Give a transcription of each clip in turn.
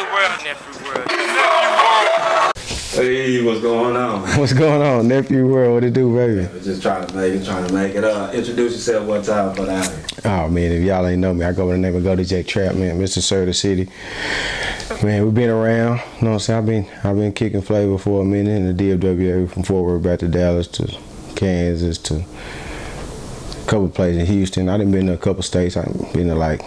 Nepheworld, Nepheworld. Hey, what's going on? What's going on, Nepheworld? What it do, baby? Yeah, just trying to make it up. Introduce yourself one time for that. Oh man, if y'all ain't know me, I go by the name of DJ Trap, man, Mr. Sir the City. Man, we been around, you know what I'm saying? I've been kicking flavor for a minute in the DFW from Fort Worth back to Dallas to Kansas to a couple places in Houston. I done been to a couple states. I've been to like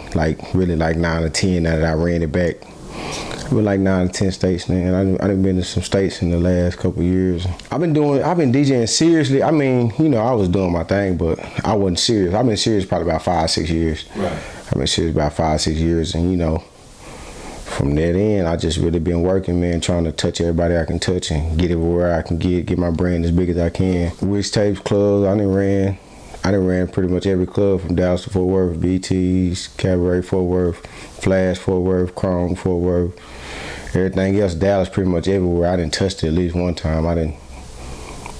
really 9 or 10 now that I ran it back. I've been like 9 or 10 states, man. I done been to some states in the last couple years. I've been DJing seriously. I mean, you know, I was doing my thing, but I wasn't serious. I've been serious probably about 5 or 6 years. Right. I've been serious about 5 or 6 years, and you know, from that end, I just really been working, man, trying to touch everybody I can touch and get everywhere I can get my brand as big as I can. Wish Tapes Clubs, I done ran pretty much every club from Dallas to Fort Worth, BT's, Cabaret Fort Worth, Flash Fort Worth, Chrome Fort Worth, everything else, Dallas pretty much everywhere. I done touched it at least one time.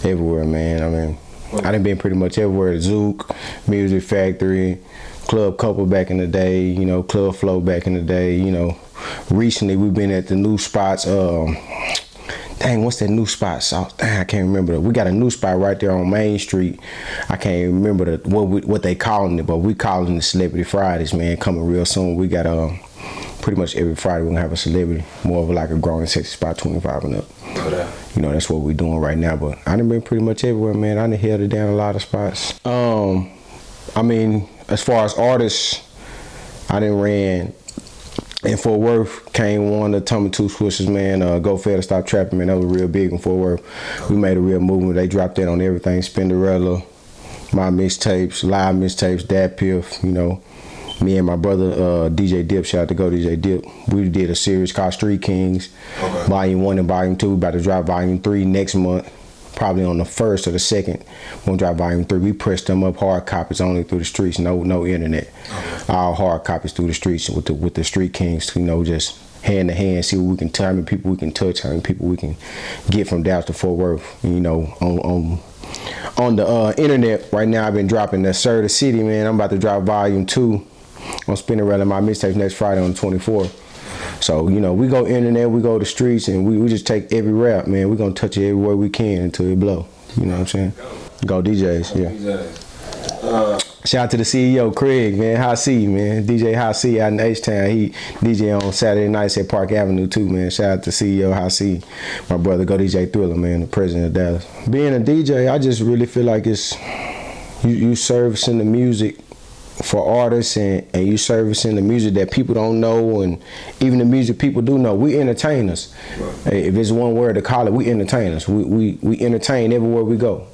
Everywhere, man. I mean, I done been pretty much everywhere. Zook, Music Factory, Club Couple back in the day, you know, Club Flow back in the day, you know. Recently, we've been at the new spots. Dang, what's that new spot? I can't remember. We got a new spot right there on Main Street. I can't remember what they calling it, but we calling it Celebrity Fridays, man. Coming real soon. We got pretty much every Friday we're gonna have a celebrity, more of like a growing sexy spot, 25 and up. You know, that's what we're doing right now. But I done been pretty much everywhere, man. I done held it down a lot of spots. I mean, as far as artists, I done ran. In Fort Worth came one of the Tommy Two Swishers, man. Go Fair to Stop Trapping, man. That was real big in Fort Worth. We made a real movement. They dropped that on everything. Spinderella, my mixtapes, live mixtapes, Dad Piff, you know. Me and my brother, DJ Dip, shout out to Go DJ Dip. We did a series called Street Kings, Volume 1 and Volume 2. About to drop Volume 3 next month. Probably on the 1st or the 2nd, we'll drop Volume 3. We pressed them up hard copies only through the streets, no internet. All hard copies through the streets with the Street Kings, you know, just hand to hand, see what we can, how many people we can touch, how many people we can get from Dallas to Fort Worth, you know, on the internet. Right now I've been dropping the Sir the City, man. I'm about to drop Volume 2 on Spinderella, my mixtapes next Friday on the 24th. So, you know, we go internet, we go to streets, and we just take every rap, man. We're going to touch it everywhere we can until it blow. You know what I'm saying? Go DJs, yeah. Shout out to the CEO, Craig, man. High C, man. DJ High C out in H-Town. He DJ on Saturday nights at Park Avenue, too, man. Shout out to CEO High C. My brother, Go DJ Thriller, man, the president of Dallas. Being a DJ, I just really feel like it's you servicing the music for artists and you servicing the music that people don't know, and even the music people do know. We entertainers. Right. If it's one word to call it, we entertainers. We entertain everywhere we go.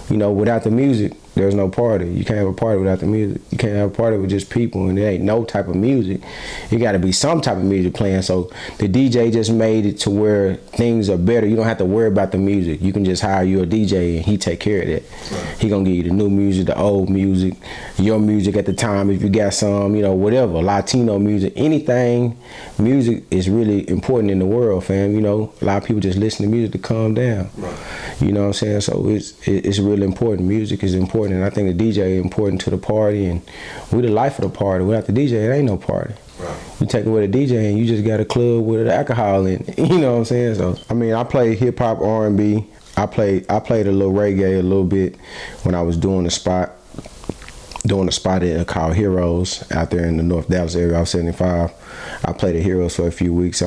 You know, without the music, there's no party. You can't have a party without the music. You can't have a party with just people, and there ain't no type of music. It got to be some type of music playing. So the DJ just made it to where things are better. You don't have to worry about the music. You can just hire you a DJ and he take care of that. Right. He gonna give you the new music, the old music, your music at the time if you got some, you know, whatever, Latino music, anything. Music is really important in the world, fam. You know, a lot of people just listen to music to calm down. Right. You know what I'm saying? So it's really important. Music is important. And I think the DJ is important to the party, and we the life of the party. Without the DJ, it ain't no party. Right. You take away the DJ and you just got a club with alcohol in it. You know what I'm saying? So I mean, I play hip hop, R&B. I played a little reggae a little bit when I was doing a spot called Heroes out there in the North Dallas area. I was 75. I played at Heroes for a few weeks.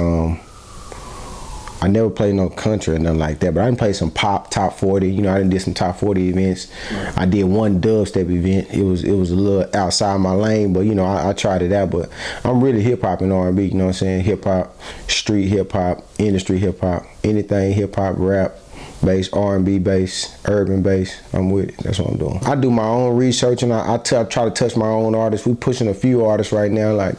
I never played no country or nothing like that, but I done played some pop, top 40. You know, I done did some top 40 events. Right. I did one dubstep event. It was a little outside my lane, but you know, I tried it out. But I'm really hip hop and R&B. You know what I'm saying? Hip hop, street hip hop, industry hip hop, anything hip hop, rap, bass, R&B bass, urban bass. I'm with it. That's what I'm doing. I do my own research, and I try to touch my own artists. We pushing a few artists right now, like,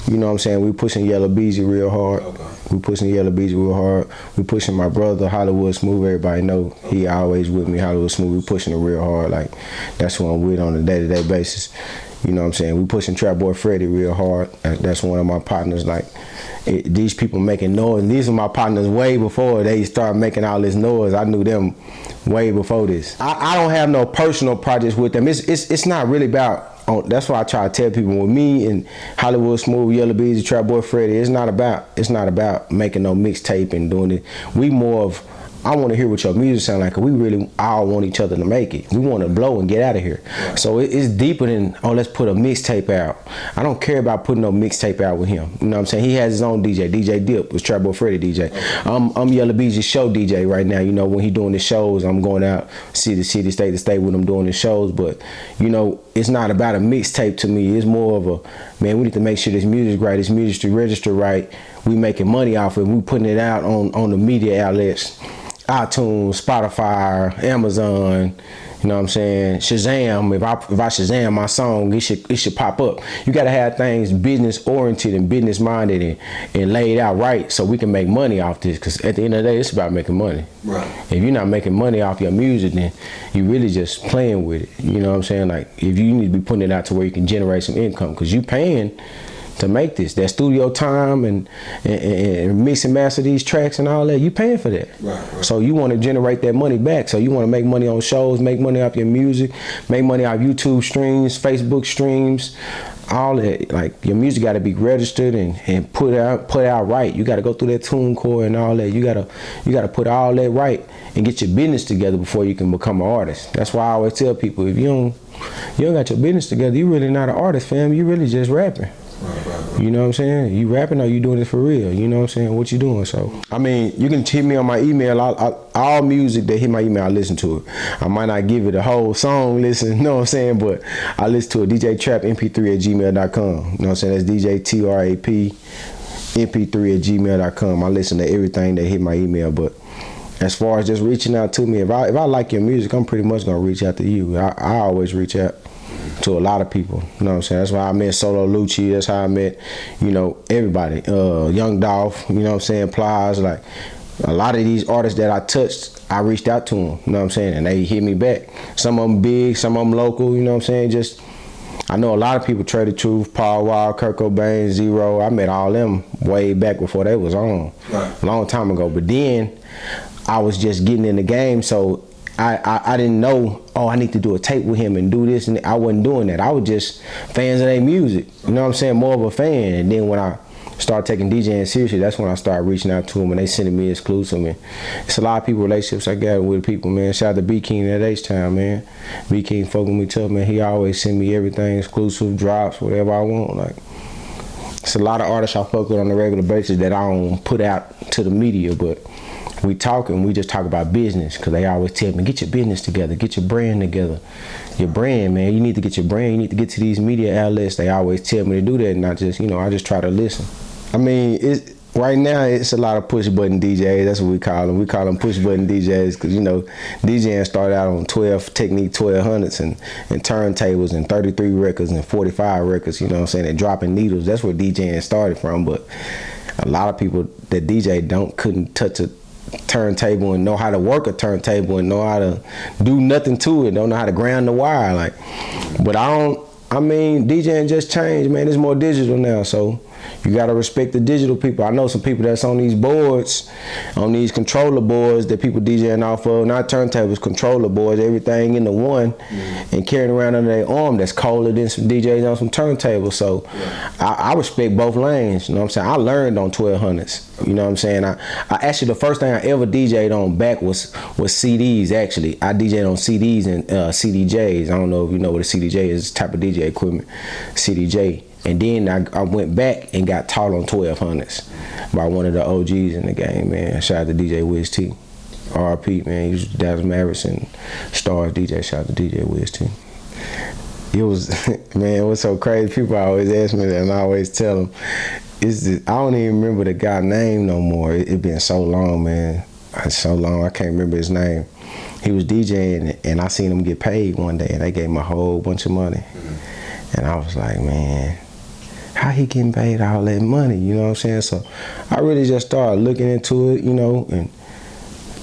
you know what I'm saying? We pushing Yella Beezy real hard. Okay. We pushing Yella Beezy real hard. We pushing my brother Hollywood Smooth. Everybody know he always with me. Hollywood Smooth. We pushing it real hard. Like, that's who I'm with on a day-to-day basis. You know what I'm saying? We pushing TrapBoy Freddy real hard. That's one of my partners. Like, these people making noise. And these are my partners way before they started making all this noise. I knew them way before this. I don't have no personal projects with them. It's not really about that's why I try to tell people, with me and Hollywood Smooth, Yella Beezy, TrapBoy Freddy, it's not about making no mixtape and doing it. We more of, I want to hear what your music sound like, 'cause we really all want each other to make it. We want to blow and get out of here. Right. So it's deeper than, oh, let's put a mixtape out. I don't care about putting no mixtape out with him. You know what I'm saying? He has his own DJ. DJ Dip was TrapBoy Freddy DJ. Okay. I'm Yella Beezy's show DJ right now. You know, when he doing the shows, I'm going out city to city, state to state with him doing the shows. But, you know, it's not about a mixtape to me. It's more of a, man, we need to make sure this music's right, this music register right. We making money off it. We putting it out on the media outlets. iTunes, Spotify, Amazon, you know what I'm saying, Shazam. If I Shazam my song, it should pop up. You gotta have things business oriented and business minded and laid out right, so we can make money off this. Cause at the end of the day, it's about making money. Right. If you're not making money off your music, then you really just playing with it. You know what I'm saying? Like, if you need to be putting it out to where you can generate some income, cause you paying to make this, that studio time and mix and master these tracks and all that, you paying for that. Right. So you want to generate that money back. So you want to make money on shows, make money off your music, make money off YouTube streams, Facebook streams, all that. Like, your music got to be registered and put out right. You got to go through that TuneCore and all that. You gotta put all that right and get your business together before you can become an artist. That's why I always tell people, if you don't got your business together, you really not an artist, fam. You really just rapping. Right. You know what I'm saying? You rapping or you doing it for real? You know what I'm saying? What you doing? So, I mean, you can hit me on my email. All music that hit my email, I listen to it. I might not give it a whole song listen, you know what I'm saying? But I listen to it. DJ Trap MP3@gmail.com. You know what I'm saying? That's DJ TRAP MP3@gmail.com. I listen to everything that hit my email. But as far as just reaching out to me, if I like your music, I'm pretty much gonna reach out to you. I always reach out to a lot of people, you know what I'm saying? That's why I met Solo Lucci. That's how I met, you know, everybody. Young Dolph, you know what I'm saying? Plies, like a lot of these artists that I touched, I reached out to them, you know what I'm saying? And they hit me back. Some of them big, some of them local, you know what I'm saying? Just, I know a lot of people, Trey the Truth, Paul Wall, Kurt Cobain, Zero. I met all them way back before they was on, right. A long time ago. But then I was just getting in the game, so I didn't know, oh, I need to do a tape with him and do this, and I wasn't doing that. I was just fans of their music, you know what I'm saying, more of a fan. And then when I started taking DJing seriously, that's when I started reaching out to them, and they sending me exclusive. And it's a lot of people, relationships I got with people, man. Shout out to B King at H-Town, man. B King fucking with me tough, man. He always send me everything, exclusive, drops, whatever I want. Like, it's a lot of artists I fuck with on a regular basis that I don't put out to the media, but we just talk about business, because they always tell me, get your business together, get your brand together. Your brand, man, you need to get your brand, you need to get to these media outlets. They always tell me to do that, and I just, you know, I just try to listen. I mean, right now it's a lot of push button DJs, that's what we call them. We call them push button DJs, because, you know, DJing started out on 12 Technique 1200s and turntables and 33 records and 45 records, you know what I'm saying, and dropping needles. That's where DJing started from. But a lot of people that DJ couldn't touch a turntable and know how to work a turntable and know how to do nothing to it, don't know how to ground the wire. Like, but I mean, DJing just changed, man. It's more digital now, so you gotta respect the digital people. I know some people that's on these boards, on these controller boards that people DJing off of, not turntables, controller boards, everything into one, and carrying around under their arm. That's colder than some DJs on some turntables. So I respect both lanes, you know what I'm saying? I learned on 1200s, you know what I'm saying? I actually, the first thing I ever DJed on back was CDs, actually. I DJed on CDs and CDJs. I don't know if you know what a CDJ is, type of DJ equipment, CDJ. And then I went back and got taught on 1200s by one of the OGs in the game, man. Shout out to DJ Wiz T. RP, man. He was Dallas Mavericks and Stars DJ. Shout out to DJ Wiz T. It was, man, it was so crazy. People always ask me that, and I always tell them, I don't even remember the guy's name no more. It been so long, man. It's so long, I can't remember his name. He was DJing, and I seen him get paid one day, and they gave him a whole bunch of money. And I was like, man, how he getting paid all that money, you know what I'm saying? So I really just started looking into it, you know, and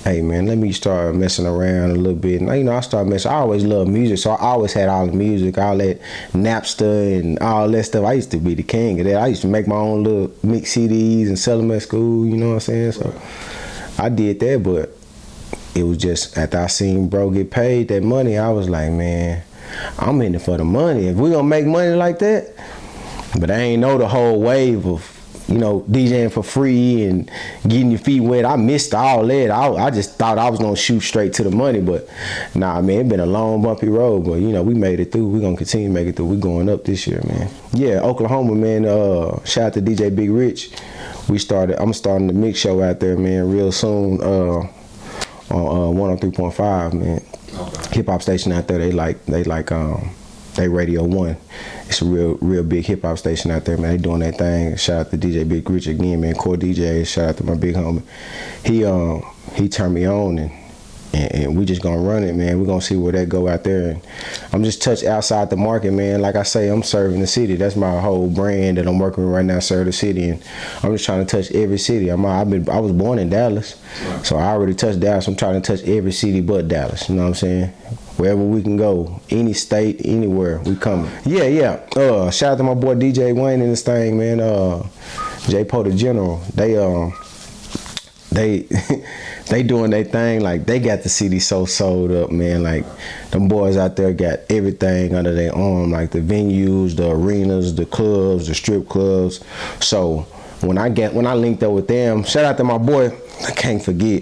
hey man, let me start messing around a little bit. And you know, I always loved music, so I always had all the music, all that Napster and all that stuff. I used to be the king of that. I used to make my own little mix CDs and sell them at school, you know what I'm saying? So I did that, but it was just after I seen bro get paid that money, I was like, man, I'm in it for the money. If we gonna make money like that, but I ain't know the whole wave of, you know, DJing for free and getting your feet wet. I missed all that. I just thought I was gonna shoot straight to the money, but nah, man, it's been a long, bumpy road. But you know, we made it through. We gonna continue to make it through. We going up this year, man. Yeah, Oklahoma, man. Shout out to DJ Big Rich. I'm starting the mix show out there, man, real soon. On 103.5, man. Okay. Hip hop station out there. They Radio 1. It's a real big hip hop station out there, man. They doing that thing. Shout out to DJ Big Rich again, man. Core DJ. Shout out to my big homie. He turned me on, and we just gonna run it, man. We gonna see where that go out there. And I'm just touched outside the market, man. Like I say, I'm serving the city. That's my whole brand that I'm working with right now, serve the city. And I'm just trying to touch every city. I was born in Dallas, so I already touched Dallas. I'm trying to touch every city but Dallas. You know what I'm saying? Wherever we can go, any state, anywhere, we coming. Yeah. Shout out to my boy DJ Wayne and this thing, man. J Po the General. They doing their thing. Like, they got the city so sold up, man. Like, them boys out there got everything under their arm, like the venues, the arenas, the clubs, the strip clubs. So when I linked up with them, shout out to my boy, I can't forget,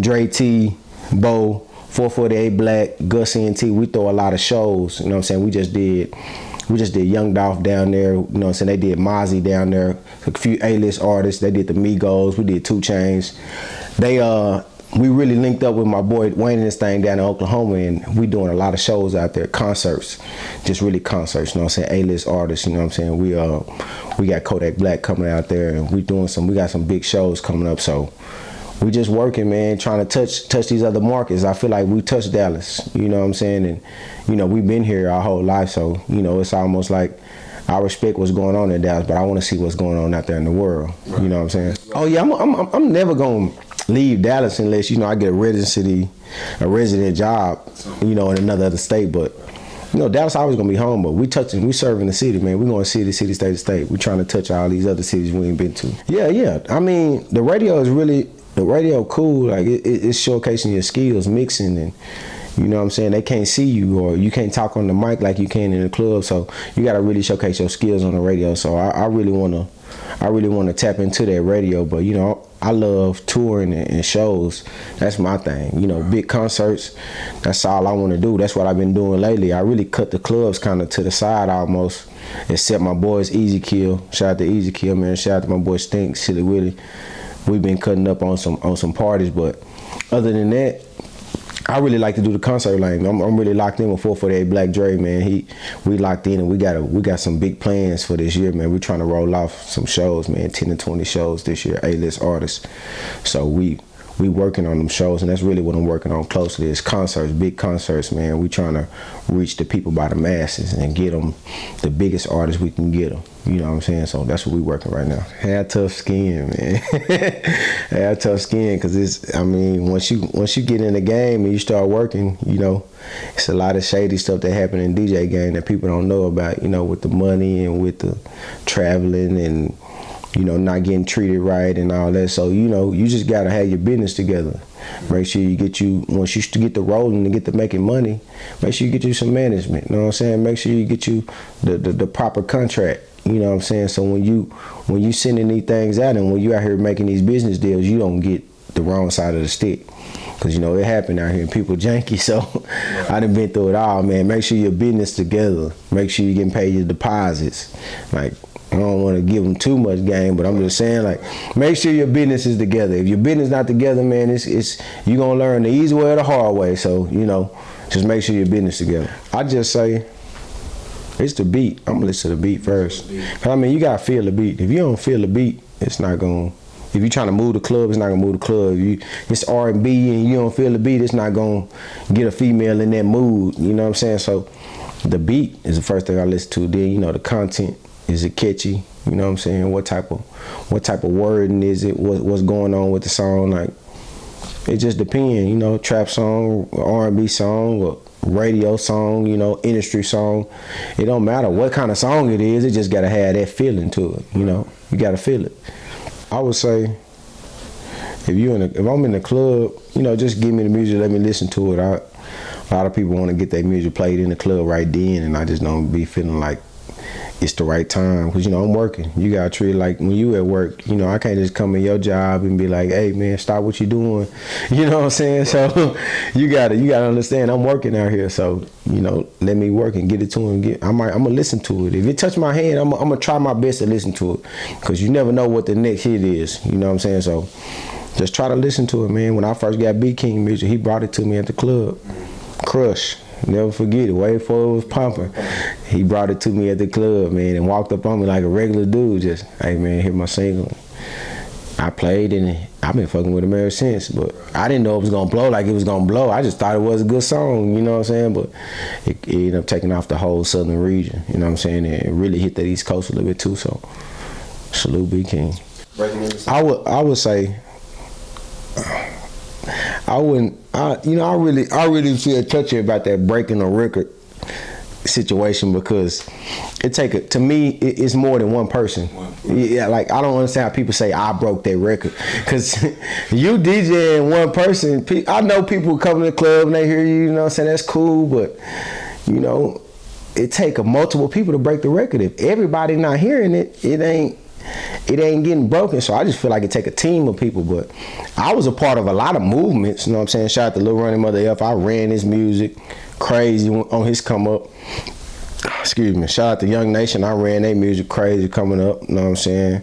Dre T, Bo, 448 Black, Gus NT. We throw a lot of shows, you know what I'm saying? We just did Young Dolph down there, you know what I'm saying? They did Mozzie down there, a few A-list artists. They did the Migos, we did 2 Chainz. We really linked up with my boy Wayne and this thing down in Oklahoma, and we doing a lot of shows out there, concerts, just really concerts, you know what I'm saying? A-list artists, you know what I'm saying? We got Kodak Black coming out there, and we got some big shows coming up, so we just working, man, trying to touch these other markets. I feel like we touched Dallas, you know what I'm saying? And, you know, we've been here our whole life, so, you know, it's almost like I respect what's going on in Dallas, but I want to see what's going on out there in the world. Right. You know what I'm saying? Oh, yeah, I'm never going to leave Dallas unless, you know, I get a resident job, you know, in another state. But, you know, Dallas always going to be home, but we serving the city, man. We going city, state to state. We trying to touch all these other cities we ain't been to. Yeah. I mean, the radio cool. Like, it's showcasing your skills, mixing, and, you know what I'm saying, they can't see you, or you can't talk on the mic like you can in the club, so you gotta really showcase your skills on the radio. So I really wanna tap into that radio. But, you know, I love touring and shows. That's my thing. You know, big concerts, that's all I wanna do. That's what I've been doing lately. I really cut the clubs kind of to the side almost, except my boys Easy Kill. Shout out to Easy Kill, man. Shout out to my boy Stink, Silly Willie. We've been cutting up on some parties, but other than that, I really like to do the concert lane. I'm really locked in with 448 Black Dre, man. We locked in, and we got some big plans for this year, man. We're trying to roll off some shows, man, 10 to 20 shows this year, A-list artists. So we working on them shows, and that's really what I'm working on closely is concerts, big concerts, man. We trying to reach the people by the masses and get them the biggest artists we can get them. You know what I'm saying? So that's what we working right now. Have tough skin, man. Have tough skin, because once you get in the game and you start working, you know, it's a lot of shady stuff that happen in DJ game that people don't know about, you know, with the money and with the traveling and, you know, not getting treated right and all that. So, you know, you just gotta have your business together. Make sure once you get the rolling and get to making money, make sure you get you some management. You know what I'm saying? Make sure you get you the proper contract. You know what I'm saying? So when you sending these things out and when you out here making these business deals, you don't get the wrong side of the stick. Cause you know, it happened out here and people janky, so I done been through it all, man. Make sure your business together. Make sure you're getting paid your deposits. Like, I don't want to give them too much game, but I'm just saying, like, make sure your business is together. If your business not together, man, it's you gonna learn the easy way or the hard way. So, you know, just make sure your business together. I just say, it's the beat. I'm gonna listen to the beat first. Cause I mean, you gotta feel the beat. If you don't feel the beat, it's not gonna. If you're trying to move the club, it's not gonna move the club. It's R&B and you don't feel the beat, it's not gonna get a female in that mood. You know what I'm saying? So, the beat is the first thing I listen to. Then, you know, the content. Is it catchy? You know what I'm saying? What type of wording is it? What's going on with the song? Like, it just depends. You know, trap song, R&B song, or radio song. You know, industry song. It don't matter what kind of song it is. It just gotta have that feeling to it. You know, you gotta feel it. I would say, if I'm in the club, you know, just give me the music, let me listen to it. A lot of people want to get their music played in the club right then, and I just don't be feeling like it's the right time, because I'm working. You gotta treat it like when you at work. I can't just come in your job and be like, hey man, stop what you doing. You know what I'm saying? So you gotta understand I'm working out here. So let me work and get it to him. I'm gonna listen to it. If it touch my hand, I'm gonna try my best to listen to it, because you never know what the next hit is. You know what I'm saying? So just try to listen to it, man. When I first got B King music, he brought it to me at the club. Crush. Never forget it. Way before it was pumping, he brought it to me at the club, man, and walked up on me like a regular dude. Just, hey man, hear my single. I played and I've been fucking with him ever since. But I didn't know it was gonna blow like it was gonna blow. I just thought it was a good song, you know what I'm saying? But it ended up taking off the whole southern region, you know what I'm saying? And it really hit that East Coast a little bit too. So salute B King. I would say. I really feel touchy about that breaking a record situation, because to me, it's more than one person. Yeah, like I don't understand how people say I broke that record, because you DJing one person. I know people come to the club and they hear you, you know what I'm saying? That's cool, but it take multiple people to break the record. If everybody not hearing it, it ain't getting broken. So I just feel like it take a team of people. But I was a part of a lot of movements, you know what I'm saying? Shout out to Lil Running Mother F. I ran his music crazy on his come up. Excuse me. Shout out to Young Nation. I ran their music crazy coming up, you know what I'm saying?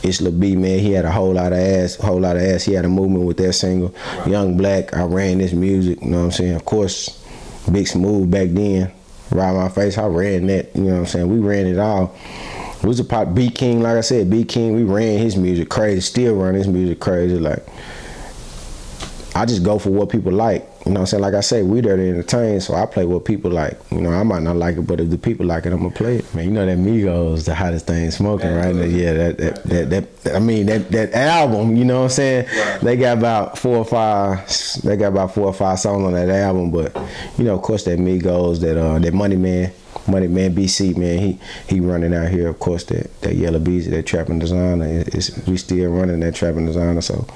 It's Lil B, man. He had a whole lot of ass. He had a movement with that single. Young Black, I ran his music, you know what I'm saying? Of course, Big Smooth back then. Ride My Face, I ran that, you know what I'm saying? We ran it all. It was a pop. B King, like I said, B King, we ran his music crazy, still run his music crazy. Like, I just go for what people like. You know what I'm saying? Like I say, we there to entertain, so I play what people like. I might not like it, but if the people like it, I'm gonna play it. Man, that Migos, the hottest thing smoking right now. Yeah, that album, you know what I'm saying? Right. They got about 4 or 5 songs on that album, but of course that Migos, that Money Man BC, man, he running out here. Of course that Yella Beezy, that trapping designer, we still running that trapping designer. So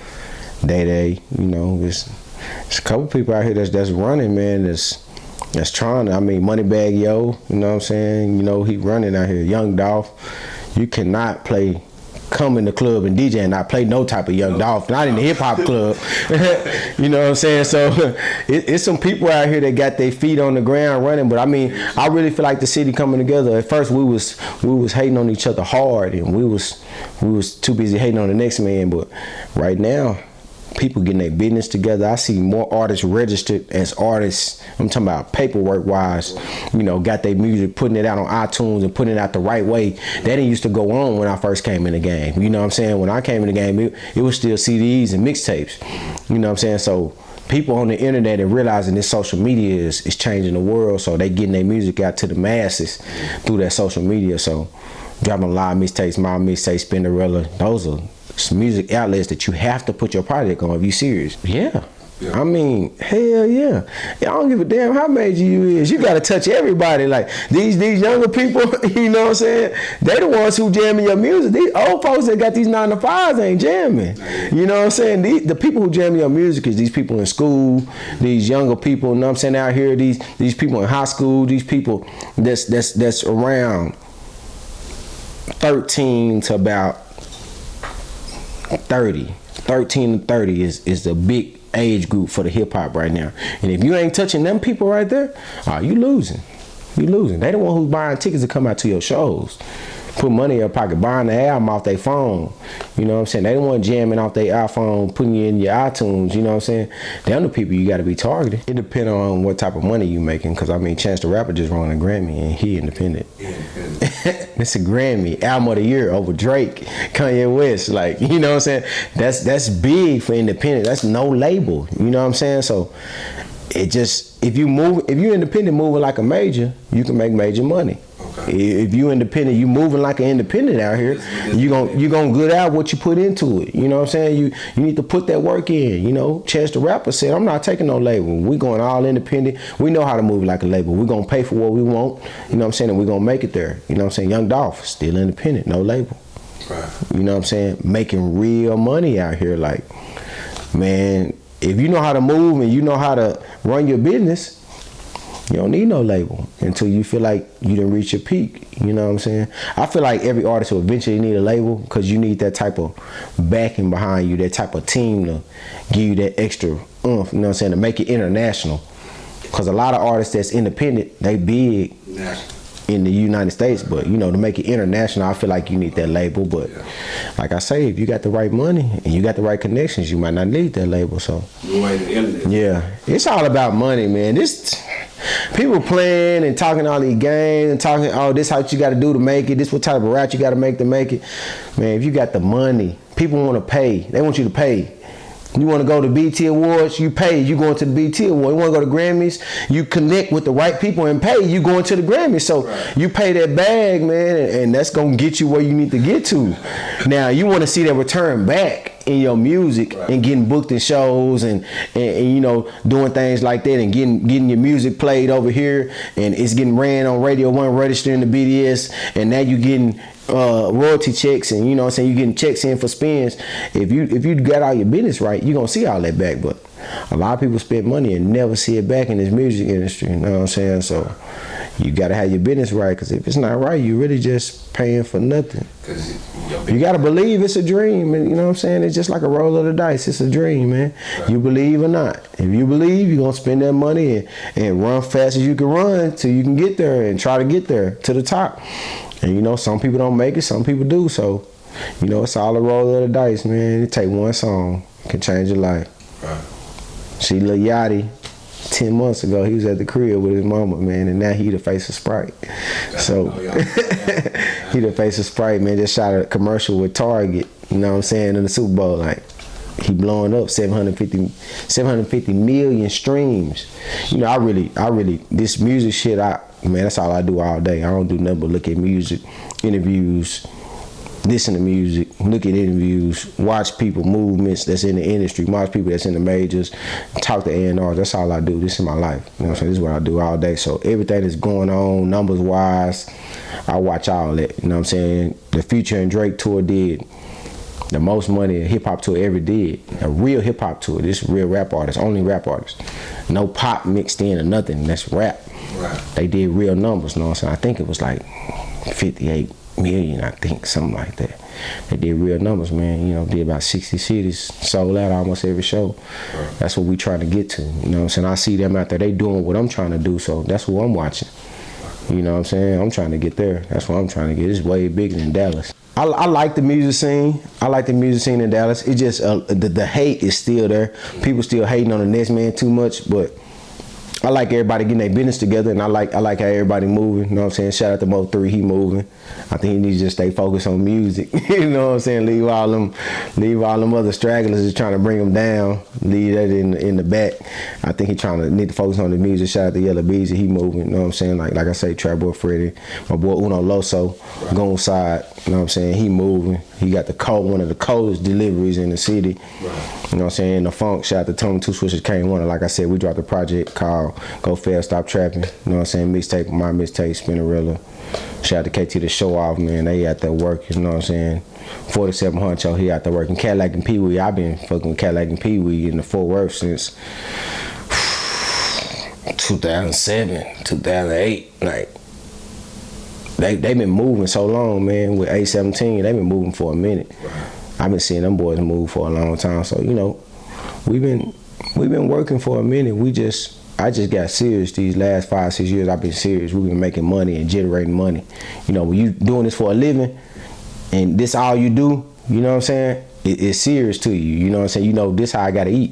Day, it's a couple people out here that's running, man, that's trying to. Moneybag Yo, you know what I'm saying? He running out here. Young Dolph, you cannot come in the club and DJ and not play no type of Young Dolph, not in the hip hop club. You know what I'm saying? So it's some people out here that got their feet on the ground running. But I really feel like the city coming together. At first we was hating on each other hard, and we was too busy hating on the next man. But right now, people getting their business together. I see more artists registered as artists. I'm talking about paperwork wise, got their music, putting it out on iTunes and putting it out the right way. That didn't used to go on when I first came in the game. You know what I'm saying? When I came in the game, it was still CDs and mixtapes. You know what I'm saying? So people on the internet and realizing this social media is changing the world, so they getting their music out to the masses through that social media. So dropping live mixtapes, my mixtape, Spinderella, those are some music outlets that you have to put your project on if you serious. Yeah. Hell yeah. I don't give a damn how major you is. You gotta touch everybody. Like these younger people, you know what I'm saying? They the ones who jamming your music. These old folks that got these 9 to 5s ain't jamming. You know what I'm saying? The people who jam your music is these people in school, these younger people, you know what I'm saying, out here, these people in high school, these people that's around 13 to about 30. 13 to 30 is the big age group for the hip hop right now. And if you ain't touching them people right there, you losing. You losing. They the one who's buying tickets to come out to your shows. Put money in your pocket, buying the album off their phone. You know what I'm saying? They the one jamming off their iPhone, putting you in your iTunes, you know what I'm saying? Them the people you gotta be targeting. It depends on what type of money you making, cause Chance the Rapper just won a Grammy and he independent. It's a Grammy, album of the year over Drake, Kanye West. Like, you know what I'm saying? That's big for independent. That's no label. You know what I'm saying? So it just, if you independent moving like a major, you can make major money. If you independent, you moving like an independent out here, you gonna good out what you put into it. You know what I'm saying? You need to put that work in. Chance the Rapper said, I'm not taking no label. We going all independent. We know how to move like a label. We gonna pay for what we want. You know what I'm saying? And we gonna make it there. You know what I'm saying? Young Dolph, still independent, no label. Right. You know what I'm saying? Making real money out here. Like, man, if you know how to move and you know how to run your business, You don't need no label until you feel like you didn't reach your peak. You know what I'm saying? I feel like every artist will eventually need a label because you need that type of backing behind you, that type of team to give you that extra oomph, you know what I'm saying, to make it international. Because a lot of artists that's independent, they big in the United States, but you know, to make it international, I feel like you need that label. But like I say, if you got the right money and you got the right connections, you might not need that label. So yeah, it's all about money, man. This people playing and talking all these games and talking, oh, this how you got to do to make it. This what type of route you got to make it. Man, if you got the money, people want to pay. They want you to pay. You want to go to BT Awards, you pay, you going to the BT Awards. You want to go to Grammys, you connect with the right people and pay, you going to the Grammys. So you pay that bag, man, and that's going to get you where you need to get to. Now, you want to see that return back in your music and getting booked in shows and you know, doing things like that and getting your music played over here and it's getting ran on Radio 1, registering the BDS, and now you getting royalty checks, and you know what I'm saying, you getting checks in for spins. If you got all your business right, you're gonna see all that back. But a lot of people spend money and never see it back in this music industry, you know what I'm saying? So you gotta have your business right, because if it's not right, you really just paying for nothing. You gotta believe it's a dream, and you know what I'm saying? It's just like a roll of the dice. It's a dream, man. You believe or not. If you believe, you're gonna spend that money and run fast as you can run till you can get there and try to get there to the top. And you know, some people don't make it, some people do. So, you know, it's all a roll of the dice, man. It take one song, can change your life. See Lil Yachty, 10 months ago, he was at the crib with his mama, man, and now he the face of Sprite. So, he the face of Sprite, man. Just shot a commercial with Target, you know what I'm saying, in the Super Bowl. Like, he blowing up 750 million streams. You know, I really, this music shit, man, that's all I do all day. I don't do nothing but look at music, interviews, listen to music, look at interviews, watch people, movements that's in the industry, watch people that's in the majors, talk to A&Rs. That's all I do. This is my life. You know what I'm saying? This is what I do all day. So everything that's going on, numbers wise, I watch all that. You know what I'm saying? The Future and Drake tour did the most money a hip hop tour ever did. A real hip hop tour. This is real rap artists, only rap artists. No pop mixed in or nothing. That's rap. They did real numbers, you know what I'm saying? I think it was like 58 million, I think, something like that. They did real numbers, man. You know, did about 60 cities, sold out almost every show. That's what we trying to get to, you know what I'm saying? I see them out there, they doing what I'm trying to do, so that's what I'm watching. You know what I'm saying? I'm trying to get there. That's what I'm trying to get. It's way bigger than Dallas. I like the music scene. I like the music scene in Dallas. It just, the hate is still there. People still hating on the next man too much, but I like everybody getting their business together, and I like how everybody moving. You know what I'm saying? Shout out to Mo3, he moving. I think he needs to just stay focused on music. You know what I'm saying? Leave all them other stragglers just trying to bring them down. Leave that in the back. I think he need to focus on the music. Shout out to Yella Beezy, he moving. You know what I'm saying? Like I say, TrapBoy Freddy, my boy Uno Loso, Gone Side. You know what I'm saying? He moving. He got one of the coldest deliveries in the city. You know what I'm saying? The funk. Shout out to Tony Two Switches Came One. Like I said, we dropped a project called Go Fast, Stop Trapping. You know what I'm saying? Mixtape, my mixtape, Spinnerella. Shout out to KT the Show Off, man. They out there working, you know what I'm saying? 47 Huncho, he out there working. Cadillac and Pee Wee, I've been fucking with Cadillac and Pee Wee in the Fort Worth since 2007, 2008. Like, they been moving so long, man. With A17, they been moving for a minute. I've been seeing them boys move for a long time. So, you know, we've been working for a minute. I just got serious these last 5-6 years. I've been serious. We've been making money and generating money. You know, when you doing this for a living and this all you do, you know what I'm saying? It's serious to you. You know what I'm saying? You know, this how I gotta eat.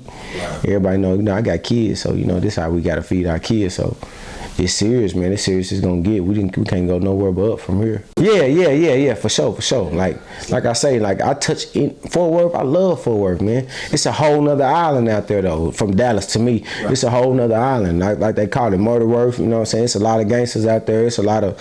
Everybody know, you know, I got kids, so you know, this how we gotta feed our kids. So it's serious, man. It's serious as gonna get. We can't go nowhere but up from here. Yeah, for sure. Like I say, like I touch in Fort Worth. I love Fort Worth, man. It's a whole nother island out there though. From Dallas to me, it's a whole nother island. Like they call it Murder Worth. You know what I'm saying? It's a lot of gangsters out there. It's a lot of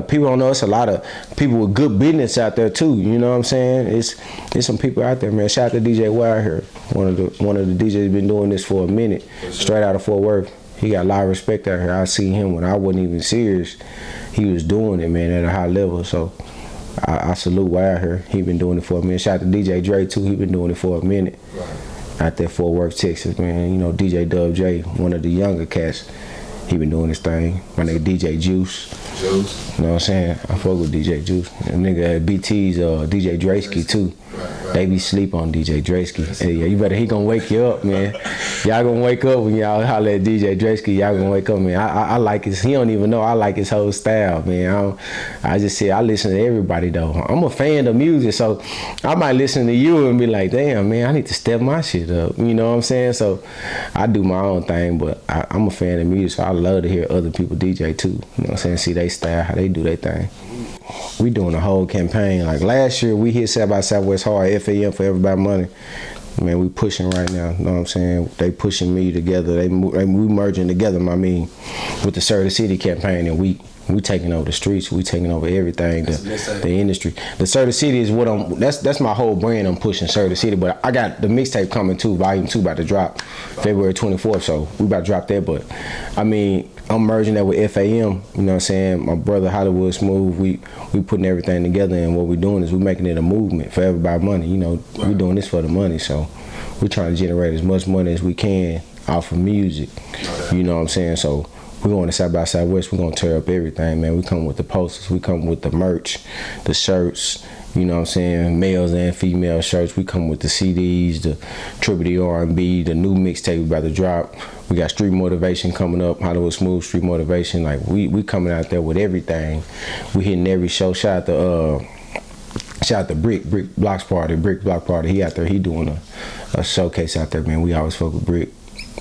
people don't know. It's a lot of people with good business out there too. You know what I'm saying? It's some people out there, man. Shout out to DJ Wire here. One of the DJs been doing this for a minute, straight out of Fort Worth. He got a lot of respect out here. I seen him when I wasn't even serious. He was doing it, man, at a high level. So I salute Wire here. He been doing it for a minute. Shout out to DJ Dre too. He been doing it for a minute. Out there Fort Worth, Texas, man. You know, DJ Dub J, one of the younger cats. He been doing his thing. My nigga DJ Juice. You know what I'm saying? I fuck with DJ Juice. And nigga BT's DJ Draysky too. They be sleep on DJ Draysky. Hey, yeah, you better, he gonna wake you up, man. Y'all gonna wake up when y'all holler at DJ Draysky. Y'all gonna wake up, man. I like his, he don't even know I like his whole style, man. I just say I listen to everybody though. I'm a fan of music, so I might listen to you and be like, damn, man, I need to step my shit up. You know what I'm saying? So I do my own thing, but I'm a fan of music, so I love to hear other people DJ too. You know what I'm saying? See they style, how they do their thing. We doing a whole campaign. Like last year, we hit South by Southwest hard, FAM for everybody money. Man, we pushing right now. You know what I'm saying? They pushing me together. We merging together. I mean, with the Sir of the City campaign, and we taking over the streets. We taking over everything. The industry. The Sir of the City is what I'm. That's my whole brand. I'm pushing Sir of the City. But I got the mixtape coming too. Volume 2 about to drop February 24th. So we about to drop that. But I mean, I'm merging that with FAM, you know what I'm saying? My brother Hollywood Smooth, we putting everything together, and what we're doing is we're making it a movement for everybody money. You know, we're doing this for the money, so we're trying to generate as much money as we can off of music. You know what I'm saying? So we're going to South by Southwest, we're gonna tear up everything, man. We come with the posters, we come with the merch, the shirts, you know what I'm saying, males and female shirts. We come with the CDs, the Triple D R&B, the new mixtape we about to drop. We got Street Motivation coming up, Hollywood Smooth Street Motivation. Like we coming out there with everything. We hitting every show. Shout out to Brick Block Party. He out there, he doing a showcase out there, man. We always fuck with Brick.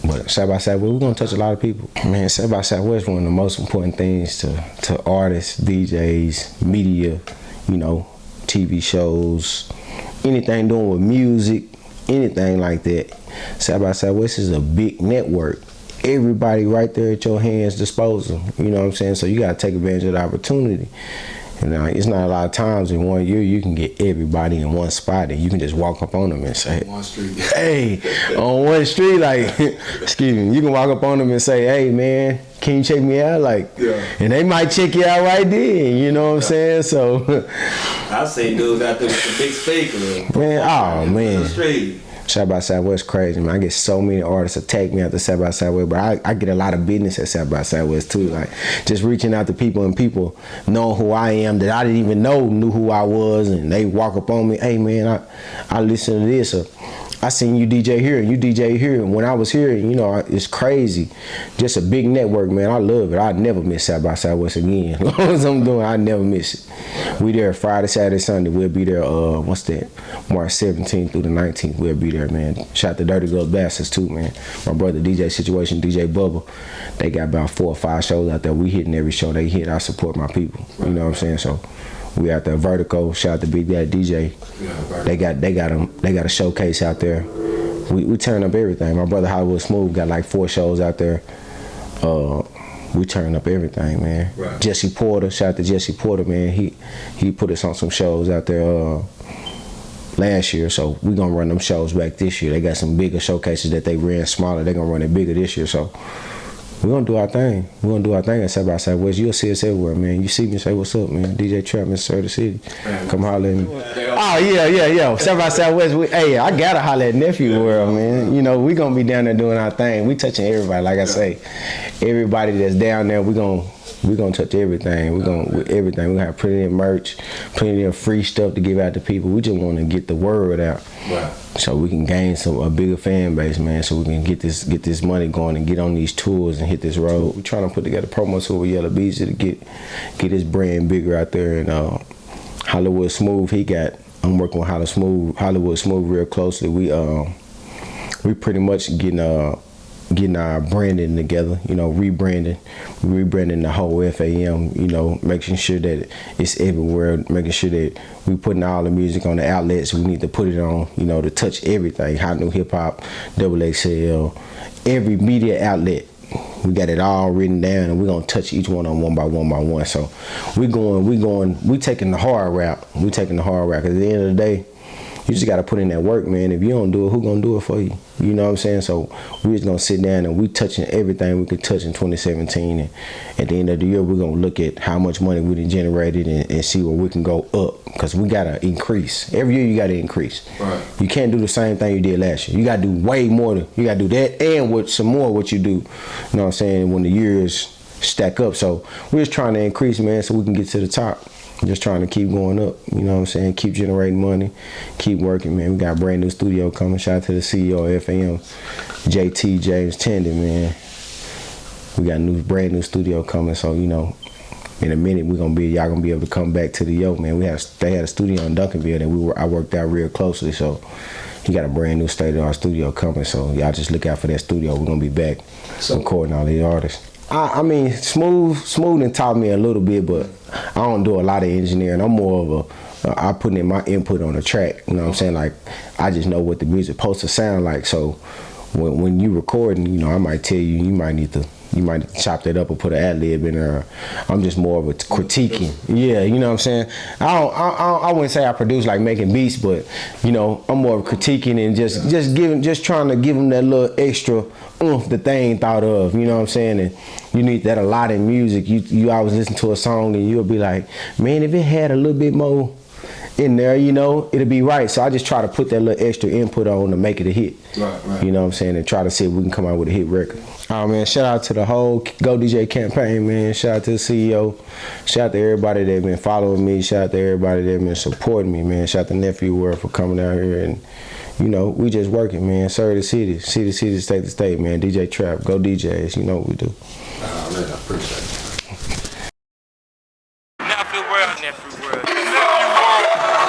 But South by Southwest, we're gonna touch a lot of people. Man, South by Southwest, one of the most important things to artists, DJs, media, you know, TV shows, anything doing with music, anything like that. South by Southwest is a big network. Everybody right there at your hands disposal. You know what I'm saying? So you gotta take advantage of the opportunity. And it's not a lot of times in 1 year you can get everybody in one spot and you can just walk up on them and say, one street. Hey, on one street, like, excuse me, you can walk up on them and say, hey man, can you check me out? Like, yeah. And they might check you out right then, you know what I'm saying? So I've seen dudes out there with the big speaker. Man, oh man. The street. South by Southwest crazy, man. I get so many artists attack me at the South by Southwest, but I get a lot of business at South by Southwest too. Like just reaching out to people and people knowing who I am that I didn't even know knew who I was, and they walk up on me, hey man, I listen to this, or I seen you DJ here and you DJ here, and when I was here, you know, it's crazy. Just a big network, man. I love it. I'd never miss South by Southwest again. As long as I'm doing, I never miss it. We there Friday, Saturday, Sunday. We'll be there, what's that? March 17th through the 19th. We'll be there, man. Shout out to Dirty Girls Bastards too, man. My brother DJ Situation, DJ Bubba. They got about 4 or 5 shows out there. We hitting every show they hit. I support my people. You know what I'm saying? So we out there. Vertigo. Shout out to Big Daddy DJ. Yeah, they got a showcase out there. We turn up everything. My brother Hollywood Smooth got like 4 shows out there. We turn up everything, man. Right. Jesse Porter, shout out to Jesse Porter, man. He put us on some shows out there last year, so we gonna run them shows back this year. They got some bigger showcases that they ran smaller. They gonna run it bigger this year, so we're gonna do our thing. We're gonna do our thing at South by Southwest. You'll see us everywhere, man. You see me, say what's up, man. DJ Trap, Mr. Sir of the City. Come holler at me. Oh yeah. South by Southwest. Hey, I gotta holler at Nepheworld, man. You know, we gonna be down there doing our thing. We touching everybody, like I say. Everybody that's down there, we gonna touch everything. We gonna have plenty of merch, plenty of free stuff to give out to people. We just want to get the word out, right, so we can gain a bigger fan base, man. So we can get this money going and get on these tours and hit this road. We trying to put together a promo tour with Yella Beezy to get his brand bigger out there. And Hollywood Smooth, I'm working with Hollywood Smooth real closely. We pretty much getting our branding together, you know, rebranding the whole FAM, you know, making sure that it's everywhere, making sure that we putting all the music on the outlets we need to put it on, you know, to touch everything. Hot New Hip Hop, XXL, every media outlet. We got it all written down, and we're gonna touch each one by one. So we taking the hard route. We taking the hard route, because at the end of the day, You just gotta put in that work, man. If you don't do it, who gonna do it for you? You know what I'm saying? So we just gonna sit down and we touching everything we could touch in 2017, and at the end of the year, we're gonna look at how much money we done generated and see where we can go up, because we gotta increase. Every year you gotta increase. Right. You can't do the same thing you did last year. You gotta do way more. You gotta do that and with some more what you do. You know what I'm saying? When the years stack up. So we're just trying to increase, man, so we can get to the top. Just trying to keep going up, you know what I'm saying? Keep generating money, keep working, man. We got a brand new studio coming. Shout out to the CEO of FM, JT James Tendon, man. We got a brand new studio coming, so you know, in a minute y'all gonna be able to come back to the man. They had a studio in Duncanville that I worked out real closely, so he got a brand new state-of-the-art studio coming. So y'all just look out for that studio. We're gonna be back recording all these artists. I mean, Smooth and taught me a little bit, but I don't do a lot of engineering. I'm more of I put in my input on the track. You know what I'm saying? Like, I just know what the music supposed to sound like. So when you recording, you know, I might tell you might need to chop that up or put an ad-lib in there. I'm just more of a critiquing. Yeah, you know what I'm saying? I wouldn't say I produce like making beats, but you know, I'm more of critiquing and just trying to give them that little extra oomph that they ain't thought of. You know what I'm saying? And you need that a lot in music. You always listen to a song and you'll be like, man, if it had a little bit more in there, you know, it'll be right. So I just try to put that little extra input on to make it a hit. Right. You know what I'm saying? And try to see if we can come out with a hit record. Oh man, shout out to the whole Go DJ campaign, man. Shout out to the CEO. Shout out to everybody that been following me. Shout out to everybody that been supporting me, man. Shout out to Nepheworld for coming out here, and you know, we just working, man. Serve the city, state to state, man. DJ Trap, Go DJs, you know what we do. Man, I appreciate it.